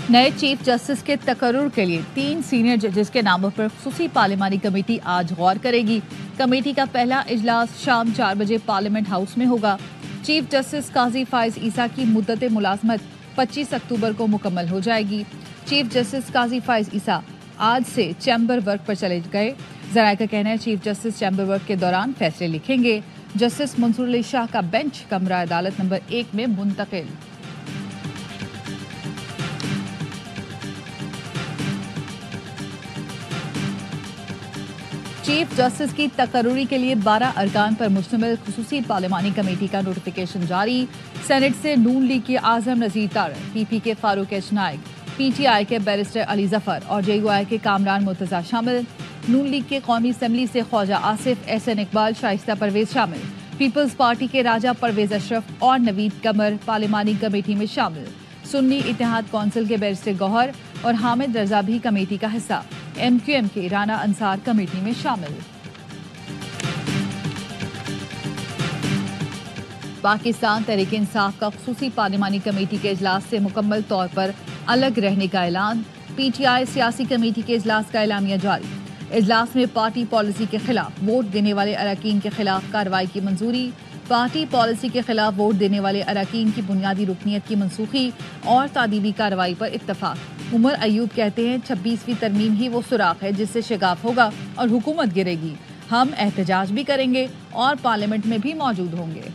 नए chief justice के तकर्रुर के लिए 3 सीनियर जजेस के नामों पर खुसूसी पार्लिमानी कमेटी आज गौर करेगी। कमेटी का पहला इजलास शाम 4 बजे पार्लियामेंट हाउस में होगा। चीफ जस्टिस काजी फाइज ईसा की मुद्दत मुलाजमत 25 अक्टूबर को मुकम्मल हो जाएगी। चीफ जस्टिस काजी फाइज ईसा आज से चैम्बर वर्क पर चले गए। जराये का कहना है चीफ जस्टिस चैम्बर वर्क के दौरान फैसले लिखेंगे। जस्टिस मंसूर अली शाह का बेंच कमरा अदालत नंबर 1 में मुंतकिल। चीफ जस्टिस की तकर्रुरी के लिए 12 अरकान पर मुश्तमिल खुसूसी पार्लिमानी कमेटी का नोटिफिकेशन जारी। सेनेट से नून लीग के आजम नजीर तारड़, पीपी के फारूक एच नाइक, पीटीआई के बैरिस्टर अली जफर और जेयूआई के कामरान मुर्तजा शामिल। नून लीग के कौमी असम्बली से ख्वाजा आसिफ, एहसन इकबाल, शाइस्ता परवेज शामिल। पीपल्स पार्टी के राजा परवेज अशरफ और नवीद कमर पार्लिमानी कमेटी में शामिल। सुन्नी इत्तेहाद कौंसिल के बैरिस्टर गौहर और हामिद रजा भी कमेटी का हिस्सा। एमक्यूएम के राना अंसार कमेटी में शामिल। पाकिस्तान तहरीक इंसाफ का खुसूसी पार्लिमानी कमेटी के इजलास से मुकम्मल तौर पर अलग रहने का ऐलान। पीटीआई सियासी कमेटी के इजलास का एलामिया जारी। इजलास में पार्टी पॉलिसी के खिलाफ वोट देने वाले अरकान के खिलाफ कार्रवाई की मंजूरी। पार्टी पॉलिसी के खिलाफ वोट देने वाले अरकान की बुनियादी रुकनीत की मनसूखी और तादीबी कार्रवाई पर इत्तफाक। उमर अयूब कहते हैं 26वीं तरमीम ही वो सुराख है जिससे शिगाफ होगा और हुकूमत गिरेगी। हम एहतजाज भी करेंगे और पार्लियामेंट में भी मौजूद होंगे।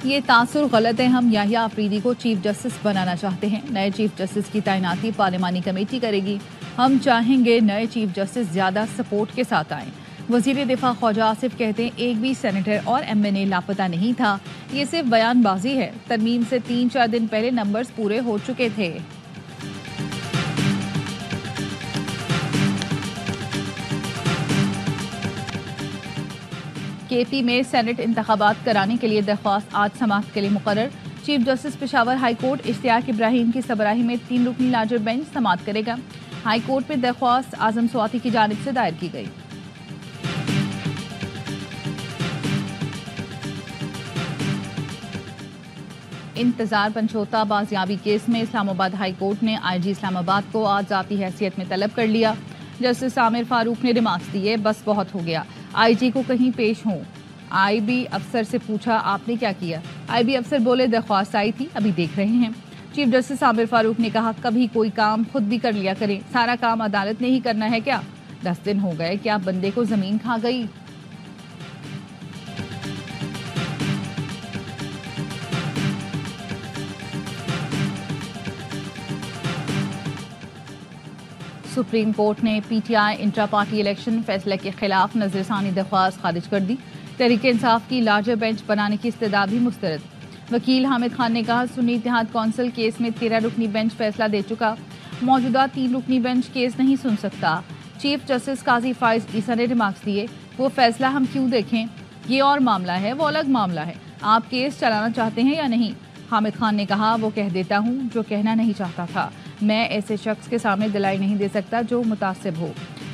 ये तासुर गलत है। हम याहिया अफरीदी को चीफ जस्टिस बनाना चाहते हैं। नए चीफ जस्टिस की तैनाती पार्लिमानी कमेटी करेगी। हम चाहेंगे नए चीफ जस्टिस ज्यादा सपोर्ट के साथ आएं। वजीर दिफा ख्वाजा आसिफ कहते हैं एक भी सेनेटर और एमएनए लापता नहीं था। ये सिर्फ बयानबाजी है। तरमीम से 3-4 दिन पहले नंबर्स पूरे हो चुके थे। केपी में सेनेट इंतखाबात कराने के लिए दरख्वास्त आज समाअत के लिए मुकर्रर। Chief justice Peshawar high court Ishtiaq Ibrahim की सरबराही में 3 रुकनी लार्जर बेंच समाअत करेगा। हाई कोर्ट में दरख्वास्त आजम स्वाति की जानिब से दायर की गई। इंतजार पंचोता बाजियाबी केस में इस्लामाबाद हाई कोर्ट ने आईजी इस्लामाबाद को आज जाती हैसियत में तलब कर लिया। जस्टिस आमिर फारूक ने रिमार्क्स दिए, बस बहुत हो गया, आईजी को कहीं पेश हों। आईबी अफसर से पूछा आपने क्या किया। आईबी अफसर बोले दरख्वास्त आई थी, अभी देख रहे हैं। चीफ जस्टिस आमिर फारूक ने कहा कभी कोई काम खुद भी कर लिया करें, सारा काम अदालत ने ही करना है क्या। 10 दिन हो गए, क्या बंदे को जमीन खा गई। सुप्रीम कोर्ट ने पीटीआई इंट्रा पार्टी इलेक्शन फैसले के खिलाफ नजरसानी दरख्वास्त खारिज कर दी। तहरीक इंसाफ की लार्जर बेंच बनाने की इस्तदा भी मुस्तरद। वकील हामिद खान ने कहा सुन्नी इत्तेहाद कौंसिल केस में 13 रुकनी बेंच फैसला दे चुका, मौजूदा 3 रुकनी बेंच केस नहीं सुन सकता। चीफ जस्टिस काजी फाइज ईसा ने रिमार्क्स दिए, वो फैसला हम क्यों देखें, ये और मामला है, वो अलग मामला है। आप केस चलाना चाहते हैं या नहीं। हामिद खान ने कहा वो कह देता हूँ जो कहना नहीं चाहता था, मैं ऐसे शख्स के सामने दलाइल नहीं दे सकता जो मुतासिब हो।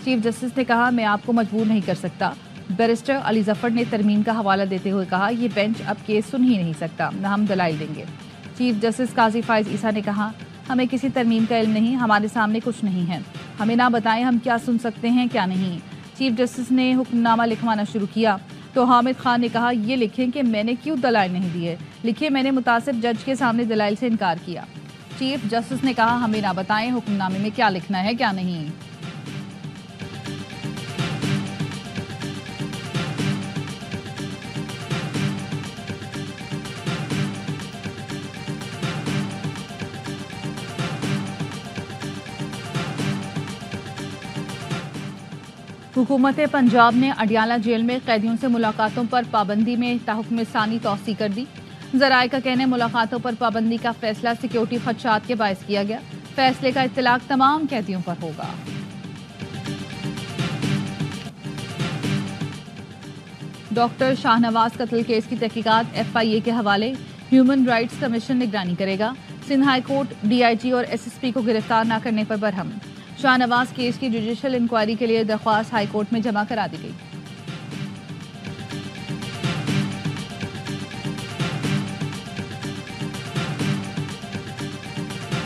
चीफ जस्टिस ने कहा मैं आपको मजबूर नहीं कर सकता। बैरिस्टर अली जफर ने तरमीम का हवाला देते हुए कहा ये बेंच अब केस सुन ही नहीं सकता, न हम दलाइल देंगे। चीफ जस्टिस काजी फाइज ईसा ने कहा हमें किसी तरमीम का इल्म नहीं, हमारे सामने कुछ नहीं है, हमें ना बताएं हम क्या सुन सकते हैं क्या नहीं। चीफ जस्टिस ने हुक्मनामा लिखवाना शुरू किया तो हामिद खान ने कहा ये लिखें कि मैंने क्यों दलाइल नहीं दिए, लिखिए मैंने मुतासिब जज के सामने दलाइल से इनकार किया। चीफ जस्टिस ने कहा हमें ना बताएं हुक्मनामे में क्या लिखना है क्या नहीं। हुकूमत पंजाब ने अडियाला जेल में कैदियों से मुलाकातों पर पाबंदी में ताहुक्म सानी तौसी कर दी। जराये का कहना मुलाकातों पर पाबंदी का फैसला सिक्योरिटी खदशात के बायस किया गया। फैसले का इत्तलाक तमाम कैदियों पर होगा। डॉक्टर शाहनवाज कत्ल केस की तहकीकात FIA के हवाले। ह्यूमन राइट्स कमीशन निगरानी करेगा। सिंध हाई कोर्ट DIG और SSP को गिरफ्तार न करने पर बरहम। शाहनवाज केस की जुडिशल इंक्वायरी के लिए दरख्वास्त हाई कोर्ट में जमा करा दी गई।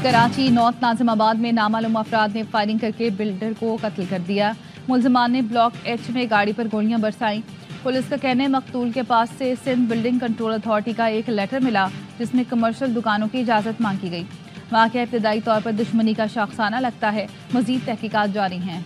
کراچی نارتھ ناظم آباد میں نامعلوم افراد نے فائرنگ کرکے بلڈر کو قتل کر دیا. ملزمان نے بلاک ایچ میں گاڑی پر گولیاں برسائیں. پولیس کا کہنا ہے مقتول کے پاس سے سندھ بلڈنگ کنٹرول اتھارٹی کا ایک لیٹر ملا جس میں کمرشل دکانوں کی اجازت مانگی گئی. واقعہ ابتدائی طور پر دشمنی کا شاخسانہ لگتا ہے. مزید تحقیقات جاری ہیں.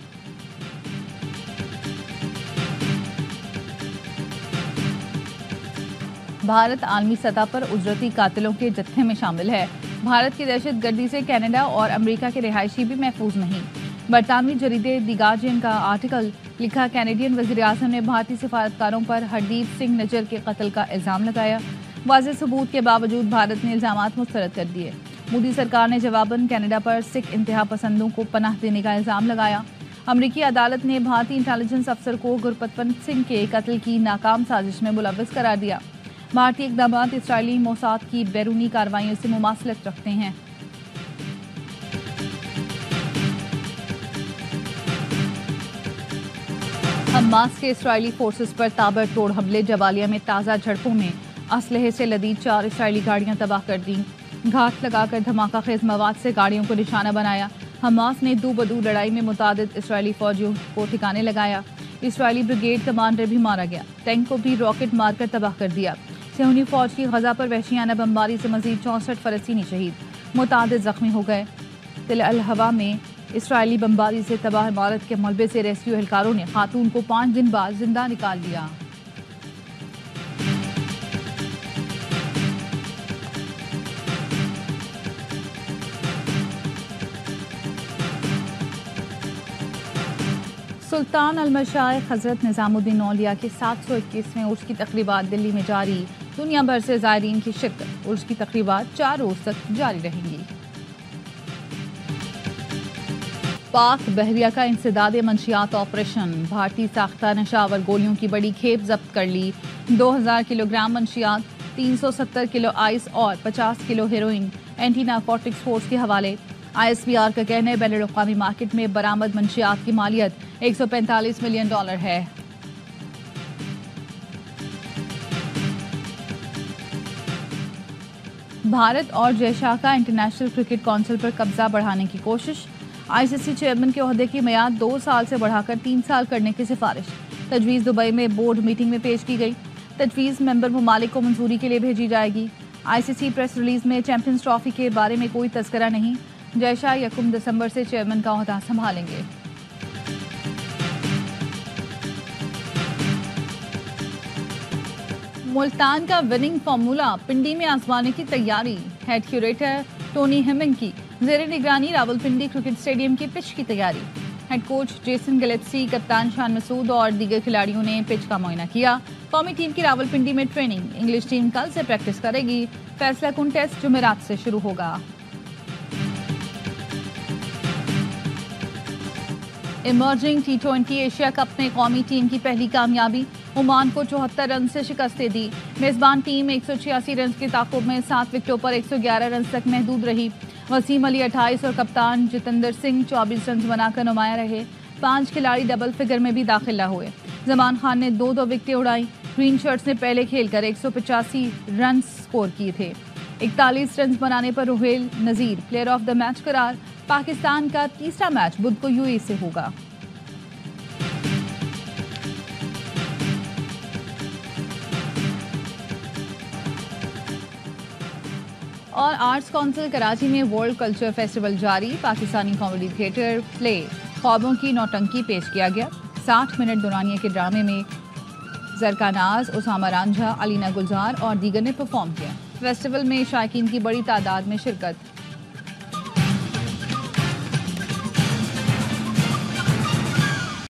بھارت عالمی سطح پر اجرتی قاتلوں کے جتھے میں شامل ہے. بھارت کی دہشت گردی سے کینیڈا اور امریکہ کے رہائشی بھی محفوظ نہیں. برطانوی جریدے دی گارڈین کا آرٹیکل لکھا کینیڈین وزیر اعظم نے بھارتی سفارتکاروں پر ہردیپ سنگھ نجر کے قتل کا الزام لگایا. واضح ثبوت کے باوجود بھارت نے الزامات مسترد کر دیے. مودی سرکار نے جواباً کینیڈا پر سکھ انتہا پسندوں کو پناہ دینے کا الزام لگایا. امریکی عدالت نے بھارتی انٹیلیجنس افسر کو گرپتونت سنگھ کے قتل کی ناکام سازش میں ملوث قرار دیا. بھارتی اقدامات اسرائیلی موساد کی بیرونی کارروائیوں سے مماثلت رکھتے ہیں. حماس کے اسرائیلی فورسز پر تابڑ توڑ حملے. جبالیہ میں تازہ جھڑپوں میں اسلحے سے لدی 4 اسرائیلی گاڑیاں تباہ کر دیں. گھات لگا کر دھماکہ خیز مواد سے گاڑیوں کو نشانہ بنایا. حماس نے دو بدو لڑائی میں متعدد اسرائیلی فوجیوں کو ٹھکانے لگایا. اسرائیلی بریگیڈ کمانڈر بھی مارا گیا. ٹینک کو بھی راکٹ مار کر تباہ کر دیا. صہیونی فوج کی غزہ پر وحشیانہ بمباری سے مزید 64 فلسطینی شہید. متعدد زخمی ہو گئے. تل الہوا میں اسرائیلی بمباری سے تباہ عمارت کے ملبے سے ریسکیو اہلکاروں نے خاتون کو 5 دن بعد زندہ نکال لیا. سلطان المشائخ حضرت نظام الدین اولیاء کے 721ویں عرس کی تقریبات دلی میں جاری. دنیا بھر سے زائرین کی شرکت. عرس کی تقریبات 4 روز تک جاری رہیں گی. پاک بحریہ کا انسداد منشیات آپریشن. بھارتی ساختہ نشاور گولیوں کی بڑی کھیپ ضبط کر لی. 2000 کلو گرام منشیات، 370 کلو آئس اور 50 کلو ہیروئن اینٹی نارکوٹکس فورس کے حوالے. ISPR کا کہنا ہے بین الاقوامی مارکیٹ میں برآمد منشیات کی مالیت $145 ملین ہے. بھارت اور جے شاہ کا انٹرنیشنل کرکٹ کونسل پر قبضہ بڑھانے کی کوشش. ICC چیئرمین کے عہدے کی میعاد 2 سال سے بڑھا کر 3 سال کرنے کی سفارش. تجویز دبئی میں بورڈ میٹنگ میں پیش کی گئی. تجویز ممبر ممالک کو منظوری کے لیے بھیجی جائے گی. ICC پریس ریلیز میں چیمپئنز ٹرافی کے بارے میں کوئی تذکرہ نہیں. جے شاہ 1 دسمبر سے چیئرمین کا عہدہ سنبھالیں گے. ملتان کا وننگ فارمولا پنڈی میں آزمانے کی تیاری. ہیڈ کیوریٹر ٹونی ہیمنگ کی زیر نگرانی راولپنڈی کرکٹ اسٹیڈیم کی پچ کی تیاری. ہیڈ کوچ جیسن گلیپسی، کپتان شان مسعود اور دیگر کھلاڑیوں نے پچ کا معائنہ کیا. قومی ٹیم کی راولپنڈی میں ٹریننگ. انگلش ٹیم کل سے پریکٹس کرے گی. فیصلہ کن ٹیسٹ جمعرات سے شروع ہوگا. ایمرجنگ T20 ایشیا کپ میں قومی ٹیم کی پہلی کامیابی. عمان کو 74 رنز سے شکست دے دی. میزبان ٹیم 186 رنز کے تعاقب میں 7 وکٹوں پر 111 رنز تک محدود رہی. وسیم علی 28 اور کپتان جتندر سنگھ 24 رنز بنا کر نمایاں رہے. 5 کھلاڑی ڈبل فگر میں بھی داخل نہ ہوئے. زمان خان نے 2 وکٹیں اڑائیں. گرین شرٹس نے پہلے کھیل کر 185 رنز سکور کیے تھے. 41 رنز بنانے پر Rohail Nazir player of the match قرار. پاکستان کا تیسرا میچ بدھ کو UAE سے ہوگا. اور آرٹس کونسل کراچی میں ورلڈ کلچر فیسٹیول جاری. پاکستانی کامیڈی تھیٹر پلے خوابوں کی نوٹنکی پیش کیا گیا. 60 منٹ دورانیے کے ڈرامے میں زرکا ناز، اسامہ رانجھا، علینا گلزار اور دیگر نے پرفارم کیا. فیسٹیول میں شائقین کی بڑی تعداد میں شرکت.